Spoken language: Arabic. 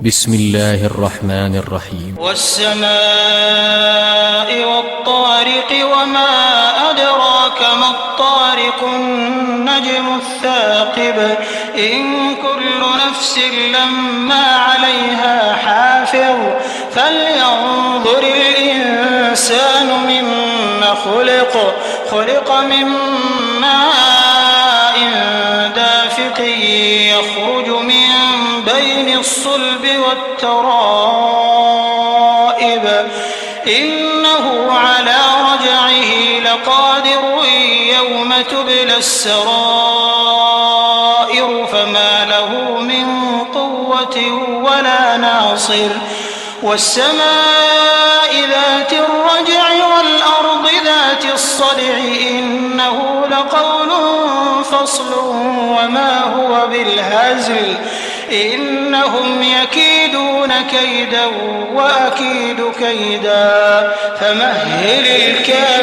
بسم الله الرحمن الرحيم. والسماء والطارق وما أدراك ما الطارق النجم الثاقب إن كل نفس لما عليها حافظ فلينظر الإنسان مما خلق من ماء دافق يخرج من بين الصلب والترائب إنه على رجعه لقادر يوم تبلى السرائر فما له من قوة ولا ناصر والسماء ذات الرجع والأرض ذات الصدع إنه لقول فصل وما هو بالهزل إنهم يكيدون كيدا وأكيد كيدا فمهل الكافرين